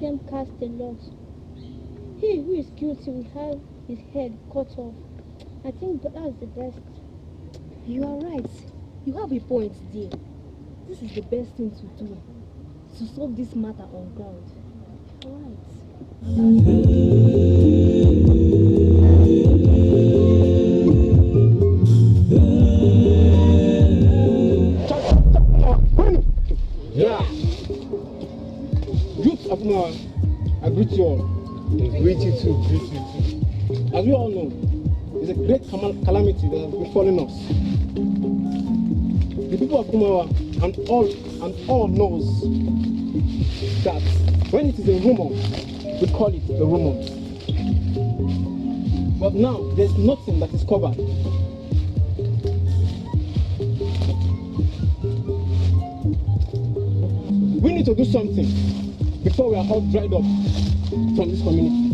them cast a lot. He who is guilty will have his head cut off. I think that's the best. You are right. You have a point, dear. This is the best thing to do to solve this matter on ground. Right. Yeah. Youth of man, I greet you all. Greet you too. As we all know, it's a great calamity that has befallen us. The people of Kumawa and all knows that when it is a rumor, we call it a rumor. But now there's nothing that is covered. We need to do something before we are all dried up from this community.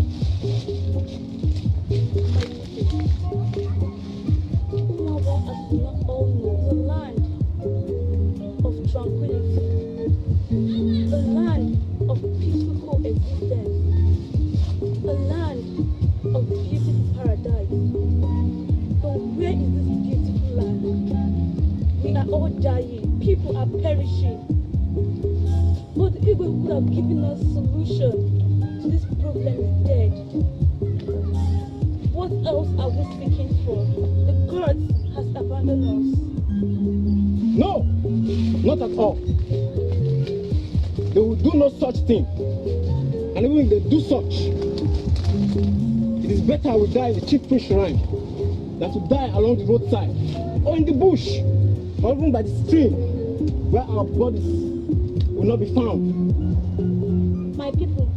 Tranquility, a land of peaceful coexistence, a land of beautiful paradise. But where is this beautiful land? We are all dying, people are perishing. But the people who could have given us solution to this problem is dead. What else are we seeking for? The gods has abandoned us. No, not at all. They will do no such thing. And even if they do such, it is better we die in the chief priest shrine than to die along the roadside, or in the bush, or even by the stream, where our bodies will not be found. My people,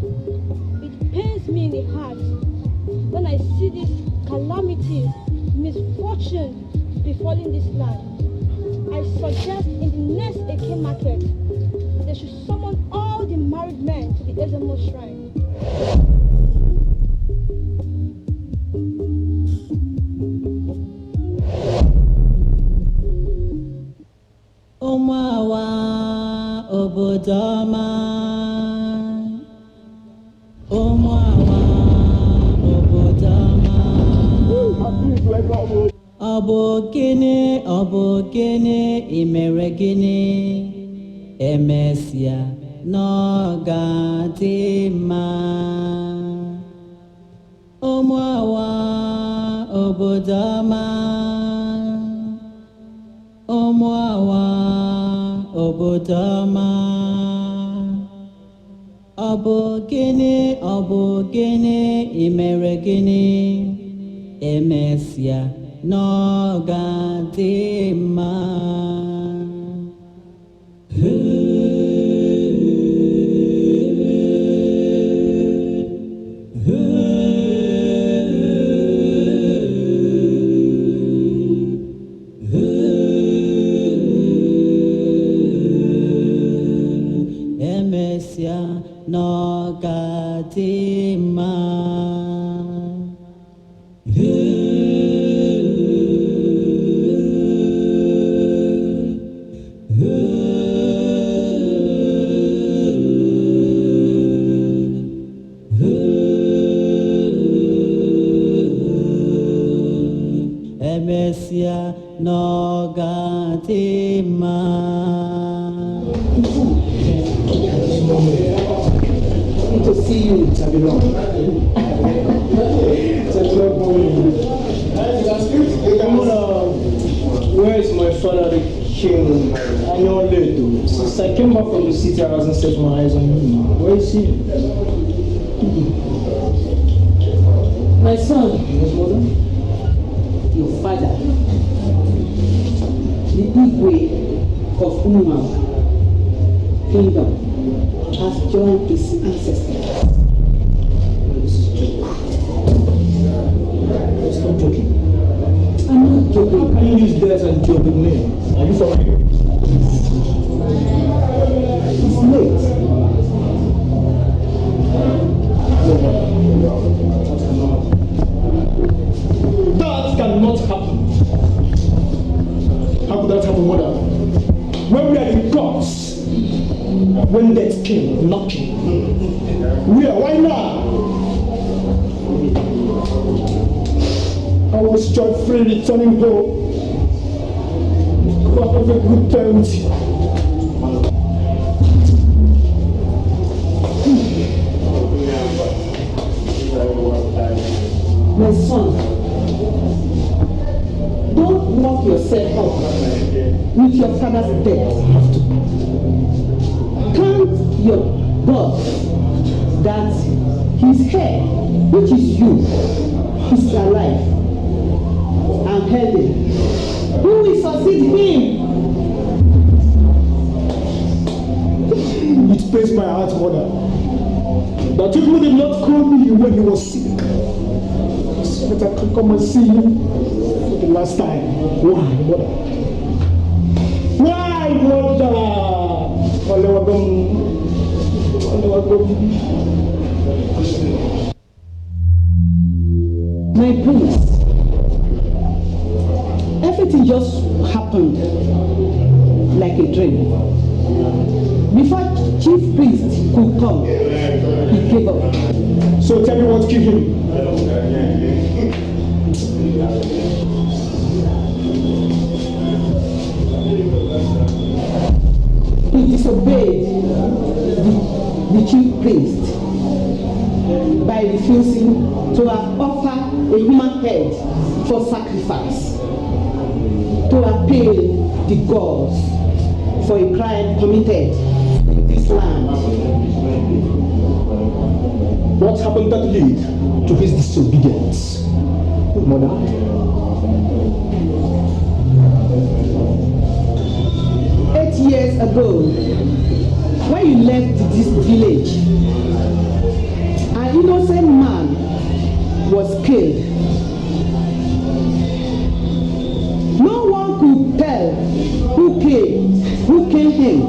it pains me in the heart when I see these calamities, misfortune befalling this land. I suggest in the next Eke market, they should summon all the married men to the Ezemo shrine. Omawa obodoma, Omawa obodoma. Obogene imere gini emesia n'ọgadịmma. Ụmụawa obodo ọma, ụmụawa obodo ọma. Ọ bụ gịnị imere gịnị emesia n'ọgadịmma. Emesia n'ọgadịmma. Emesia n'ọgadịmma. Good to see you, Chabilon. Where is my father, the king? I know later. Since I came back from the city, I hasn't set my eyes on him. Where is he? My son, your father, the Igwe of Umar Kingdom, has joined his ancestors. This is joke. Stop joking. I'm not joking. How can you use that and joke with me? Are you for real? It's late. That cannot happen. How could that happen, mother? When we are the gods, when death came knocking, we Where? Why now? I was joyfully returning home. God have a good parent. My son, don't lock yourself up with your father's death. Thank your God that his heir, which is you, is alive and healthy. Who will succeed him? It pains my heart, mother, that you did not call me when he was sick, so that I could come and see you for the last time. Why, mother? Why, mother? My prince, everything just happened like a dream. Before chief priest could come, he gave up. So tell me what killed him. He disobeyed the chief priest by refusing to offer a human head for sacrifice, to appeal the gods for a crime committed in this land. What happened that led to his disobedience? Mother? 8 years ago, when you left this village, an innocent man was killed. No one could tell who killed him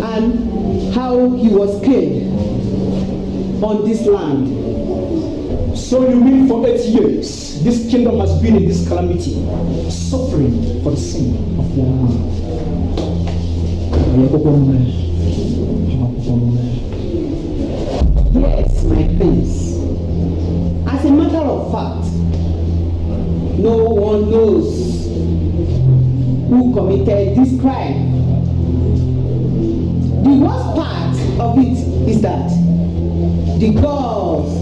and how he was killed on this land. So you mean for 8 years, this kingdom has been in this calamity, suffering for the sin of one man? Yes, my prince. As a matter of fact, no one knows who committed this crime. The worst part of it is that the gods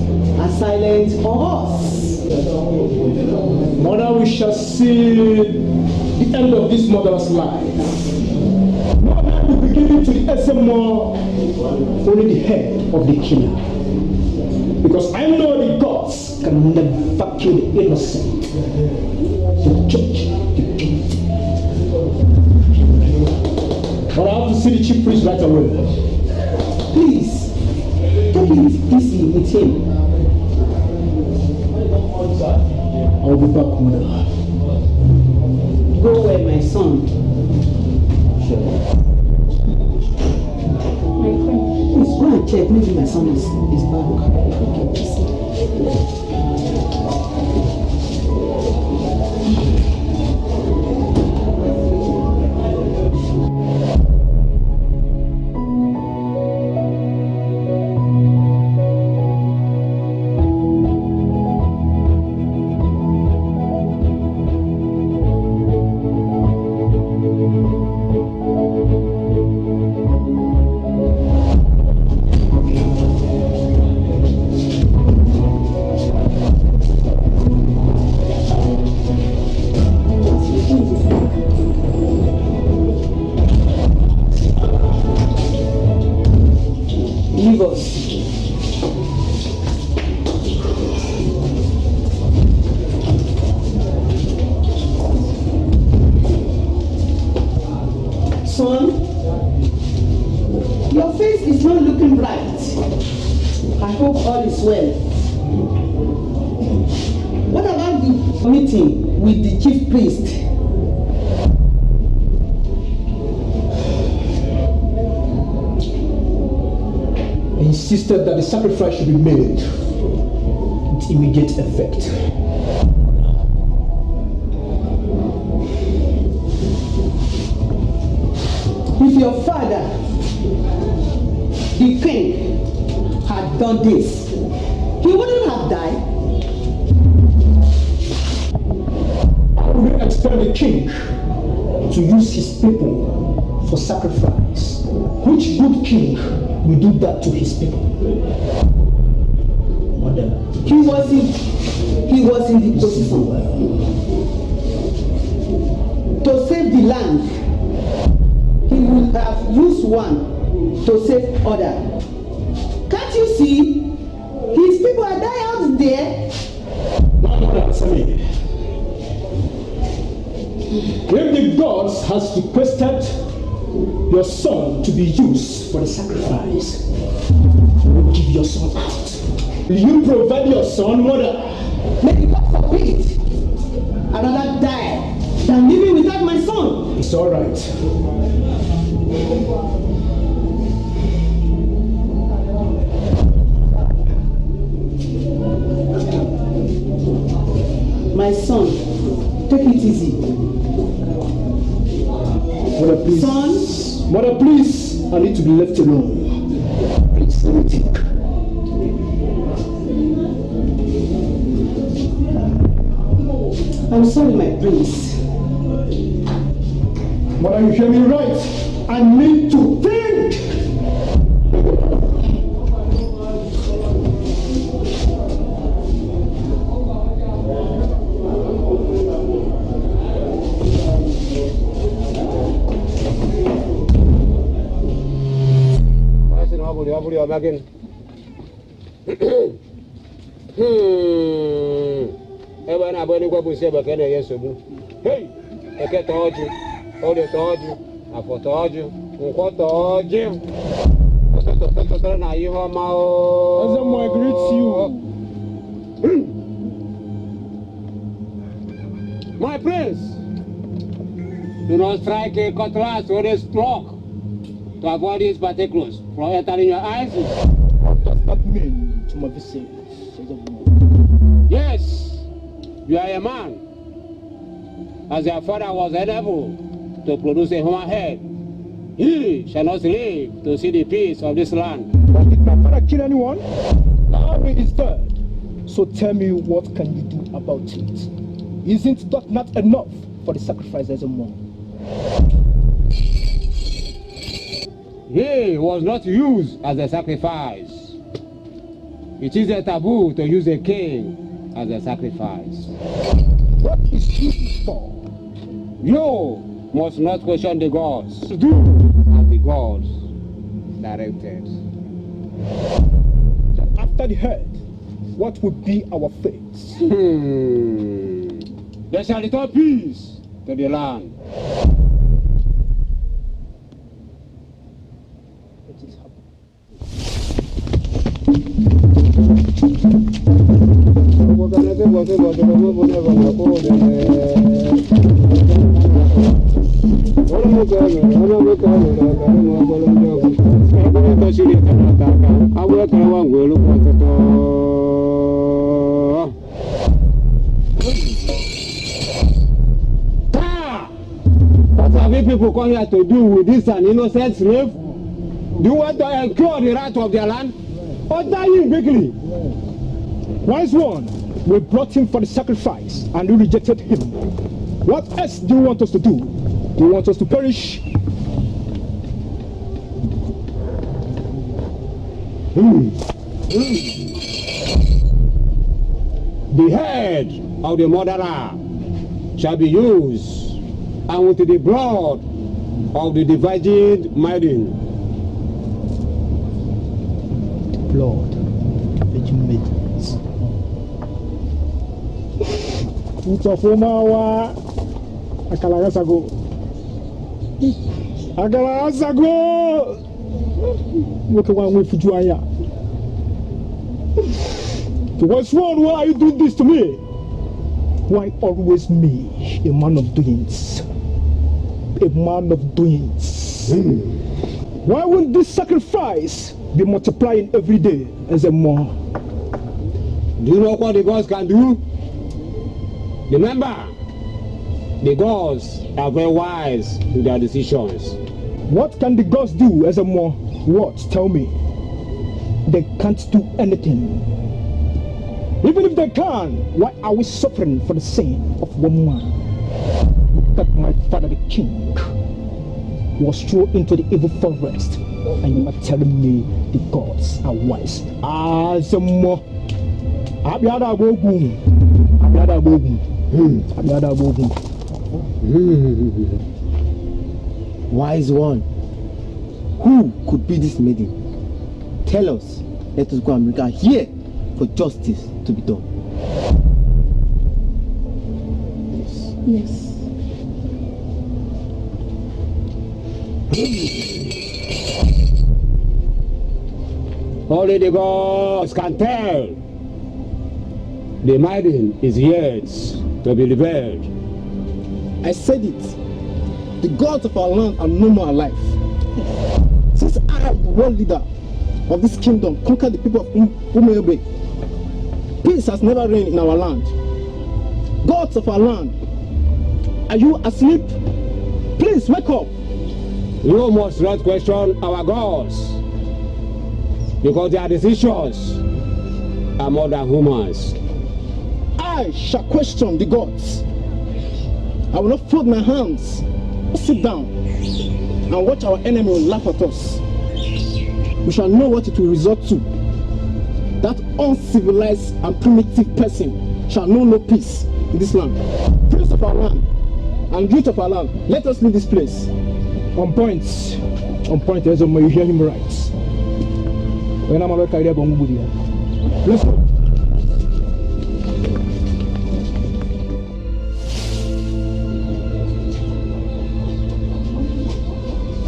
are silent on us. Mother, we shall see the end of this mother's life. No man will be given to the SMO, only the head of the killer. Because I know the gods can never kill the innocent. The judge, the guilty. But I have to see the chief priest right away. Please, take it easy with him. I'll be back, mother. Go where, my son? Please go and check. Maybe my son is back. Leave us. Son, your face is not looking bright. I hope all is well. What about the meeting with the chief priest? He insisted that the sacrifice should be made with immediate effect. If your father, the king, done this, he wouldn't have died. How would you expect the king to use his people for sacrifice? Which good king will do that to his people? Mother. He was in the position to save the land. He would have used one to save other. Can't you see? His people are dying out there. No, answer me. If the gods has requested your son to be used for the sacrifice, you will give your son out. Will you provide your son, mother? May God forbid another die than living without my son. It's all right. My son, take it easy. Mother, please. Son. Mother, please. I need to be left alone. Please, let me think. I'm sorry, my prince. Mother, you hear me right? I need to think. Hey, I can't told you. Oh, they told you. I told you. What told you? I greet you. My prince, do not strike a cutlass or a stroke to avoid these particles from entering your eyes. What does that mean to my visit? Yes, you are a man. As your father was unable to produce a human head, he shall not live to see the peace of this land. But did my father kill anyone? Larry is dead. So tell me, what can you do about it? Isn't that not enough for the sacrifice as a monk? He was not used as a sacrifice. It is a taboo to use a king as a sacrifice. What is he for? You must not question the gods. Do as the gods directed. After the herd, what would be our fate? There shall return peace to the land. It is happening. What have you people come here to do with this an innocent slave? Do you want to incur the right of their land? Or die him quickly? Wise one, we brought him for the sacrifice and we rejected him. What else do you want us to do? Do you want us to perish? The head of the murderer shall be used, and with the blood of the divided maiden. Blood, virgin maidens. Utafomawa akalagasago. Akalagasago. Look at one way for Juaya. What's wrong? Why are you doing this to me? Why always me, a man of doings? A man of doings. Why won't this sacrifice be multiplying every day as a more? Do you know what the gods can do? Remember, the gods are very wise in their decisions. What can the gods do as a more? What? Tell me. they can't do anything. Even if they can, why are we suffering for the sin of one man? Look at my father, the king, who was thrown into the evil forest, and you are telling me the gods are wise. Wise one, who could be this maiden? Tell us. Let us go and bring her here for justice to be done. Yes. Only the gods can tell. The maiden is yet to be revealed. I said it. The gods of our land are no more alive. Since I, the world leader of this kingdom, conquered the people of Umebe, peace has never reigned in our land. Gods of our land, are you asleep? Please wake up. You must not question our gods, because their decisions are more than humans. I shall question the gods. I will not fold my hands. Sit down and watch our enemy will laugh at us. We shall know what it will result to. That uncivilized and primitive person shall know no peace in this land. Prince of our land and youth of our land, let us leave this place. On point, Ezomo, you hear him right. When I'm a career, let's go.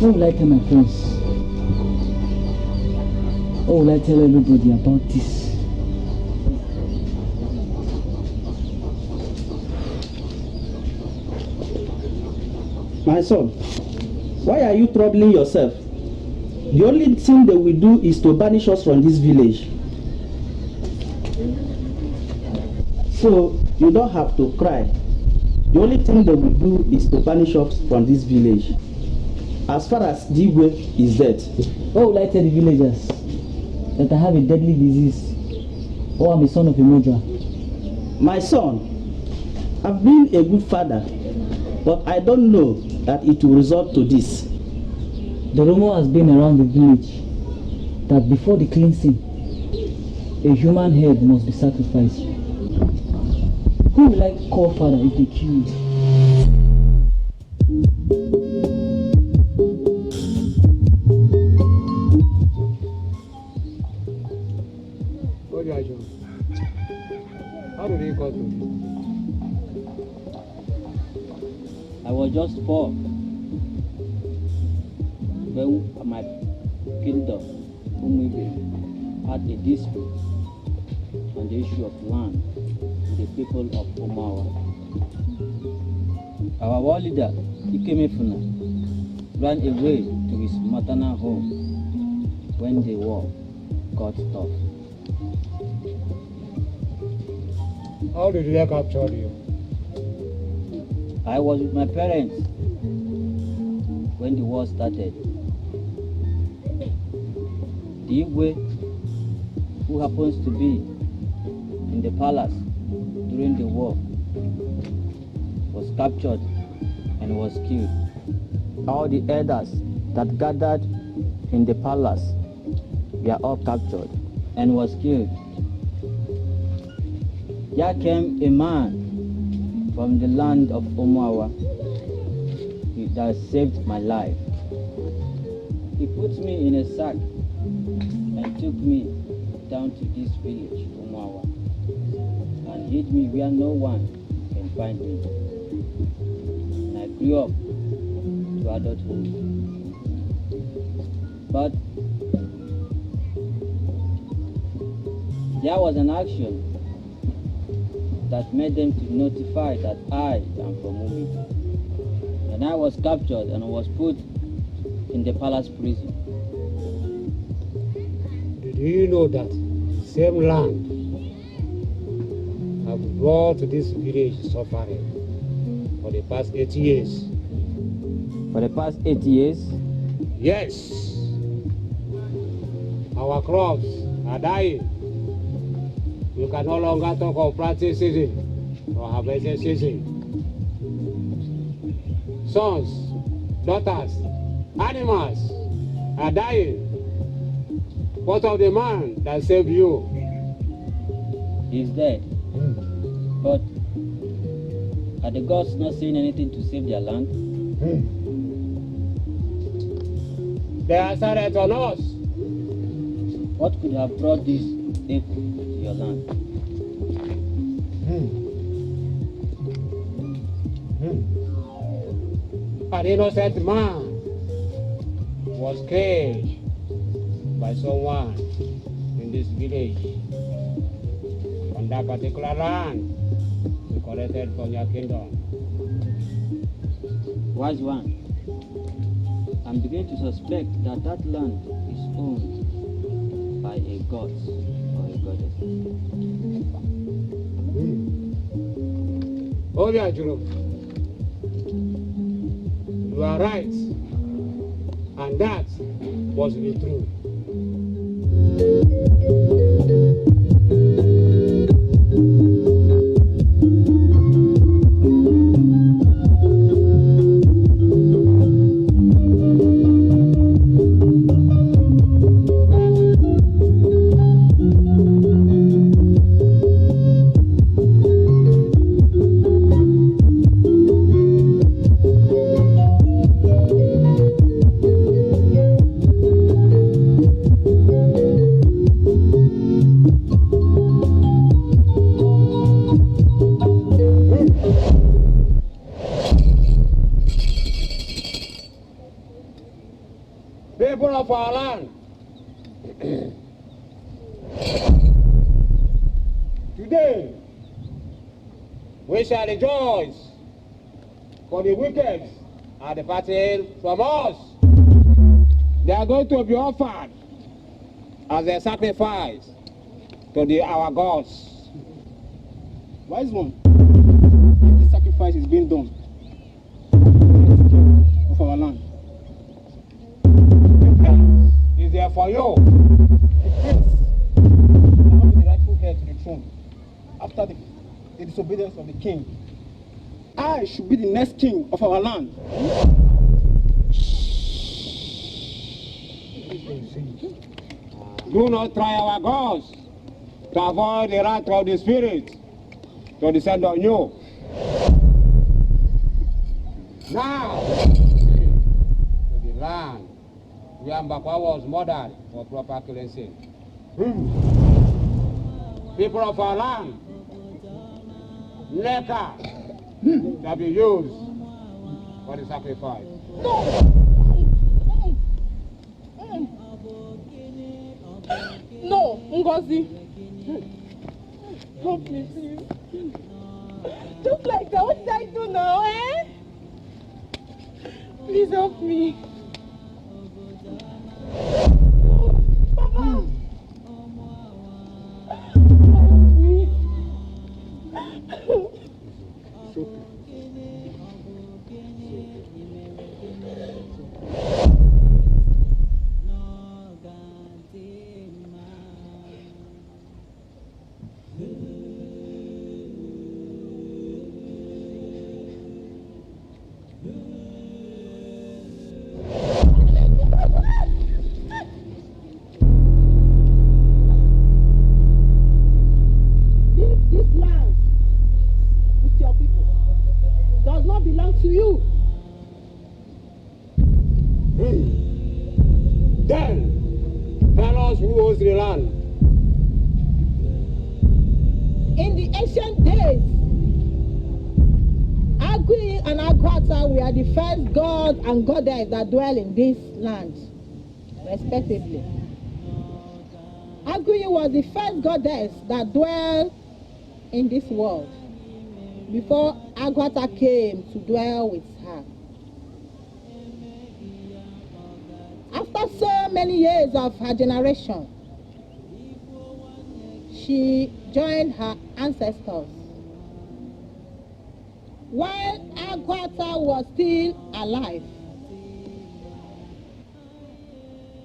What will I tell my friends? What will I tell everybody about this? My son, why are you troubling yourself? The only thing they will do is to banish us from this village. So you don't have to cry. The only thing they will do is to banish us from this village. As far as Digwe is dead. What will I tell the villagers? That I have a deadly disease, or I'm a son of a murderer? My son, I've been a good father, but I don't know that it will result to this. The rumor has been around the village that before the cleansing, a human head must be sacrificed. Who will I call father if they kill me? How did you go to this? I was just 4 when my kingdom, Umebe, had a dispute on the issue of land with the people of Omawa. Our war leader, Ikemefuna, ran away to his maternal home when the war got tough. How did they capture you? I was with my parents when the war started. The Igwe, who happens to be in the palace during the war, was captured and was killed. All the elders that gathered in the palace were all captured and was killed. There came a man from the land of Omawa that saved my life. He put me in a sack and took me down to this village, Omawa, and hid me where no one can find me. And I grew up to adulthood. But there was an action that made them to notify that I am from Umebe. And I was captured and was put in the palace prison. Did you know that same land have brought this village suffering for the past 8 years? For the past 8 years? Yes. Our crops are dying. You can no longer talk of planting season or harvesting season. Sons, daughters, animals are dying. What of the man that saved you? He's dead. But are the gods not saying anything to save their land? They are silent on us. What could have brought this evil to your land? An innocent man was killed by someone in this village. On that particular land, we collected from your kingdom. Wise one, I'm beginning to suspect that that land is owned by a god or a goddess. Oh, yeah, Juro. You are right. And that was the truth. People of our land, today we shall rejoice, for the wicked are departed from us. They are going to be offered as a sacrifice to our gods. Wise one, if the sacrifice is being done of our land, Is there for you? the prince will not be the rightful heir to the throne after the disobedience of the king. I should be the next king of our land. Do not try our gods to avoid the wrath of the spirit to descend on you. Now, to the land where Mbakwa was murdered for proper cleansing. People of our land, liquor shall be used for the sacrifice. No, Ngozi. Help me, please. Just like that, what did I do now, eh? Please help me. Papa! Help me. It's okay. This land with your people does not belong to you. Then, tell us who owns the land. In the ancient days, Agui and Agwata were the first god and goddess that dwell in this land, respectively. Agui was the first goddess that dwelled in this world before Agwata came to dwell with her. After so many years of her generation, she joined her ancestors. While Agwata was still alive,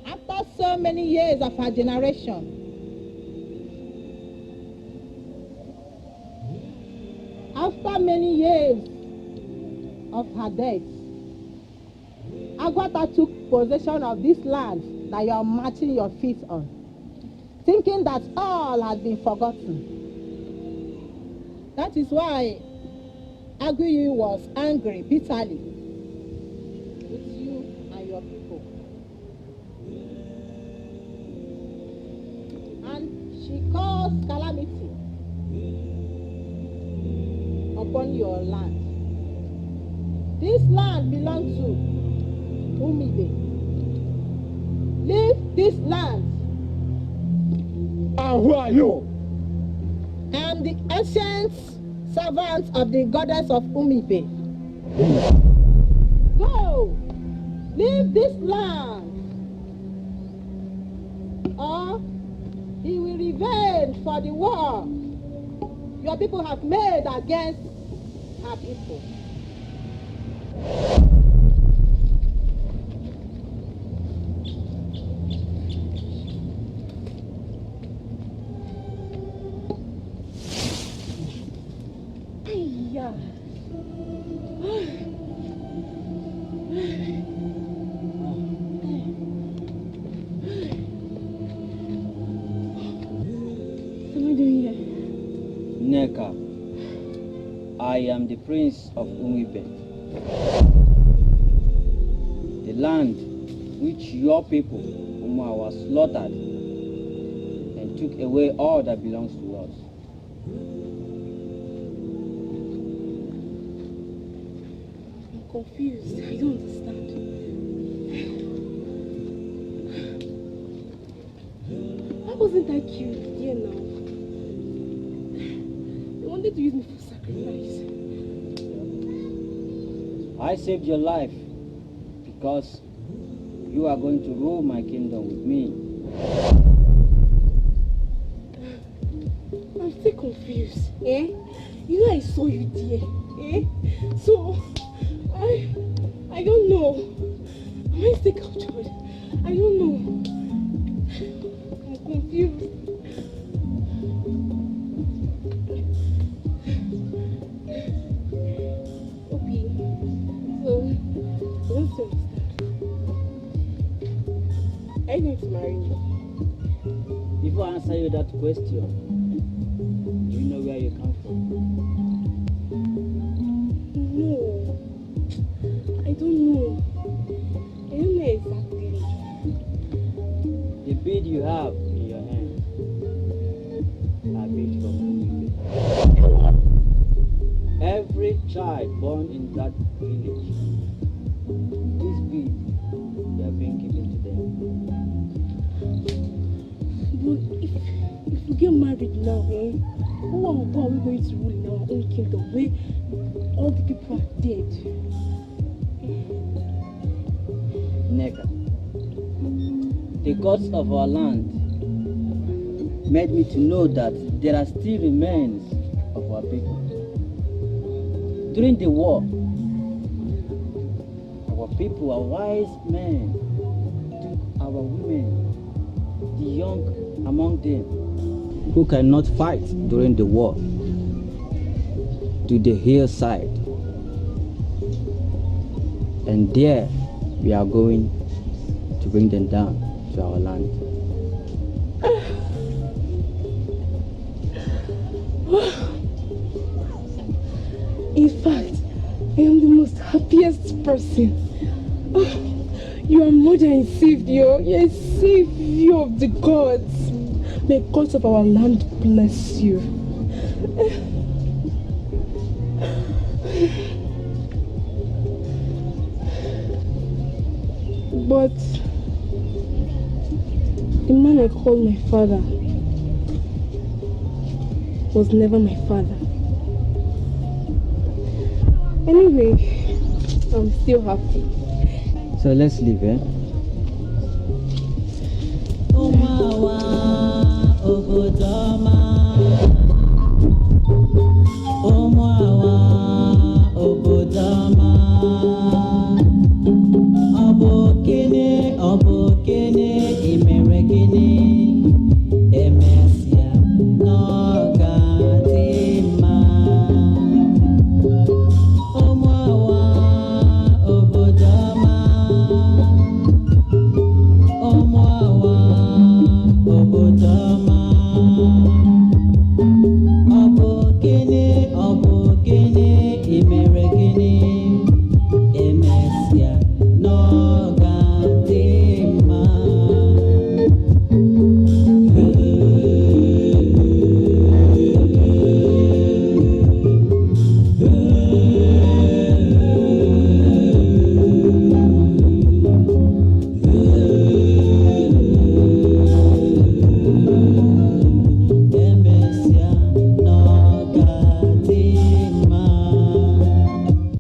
after so many years of her generation, After many years of her death, Agwata took possession of this land that you are matching your feet on, thinking that all had been forgotten. That is why Aguiyi was angry bitterly with you and your people. And she caused calamity upon your land. This land belongs to Umibe. Leave this land. And who are you? I am the ancient servant of the goddess of Umibe. Go! Leave this land, or he will revenge for the war your people have made against her people. Yeah. What am I doing here? Neka, I am the prince of Umibe. The land which your people, Umawa, slaughtered and took away all that belongs to us. I'm confused. I don't understand. Why wasn't I killed here now? They wanted to use me for sacrifice. I saved your life because you are going to rule my kingdom with me. I'm still confused. Eh? You know I saw you there. Eh? So I don't know. Am I still captured? I don't know. I'm confused. Okay. So I don't understand. Are you going to marry me? Before I answer you that question, do you know where you come from? No. I don't know. I don't know exactly. The bead you have in your hand are beads from Umibe. Every child born in that village, this bead, they are being given to them. But if we get married now, eh? Who are we going to rule in our own kingdom where all the people are dead? Neka, the gods of our land made me to know that there are still remains of our people. During the war, our people, our wise men, took our women, the young among them, who cannot fight during the war, to the hillside. And there we are going to bring them down to our land. In fact, I am the most happiest person. You are more than a savior. You are a savior of the gods. May gods of our land bless you. But the man I called my father was never my father. Anyway, I'm still happy. So let's leave, eh? Omawa, Ogodom.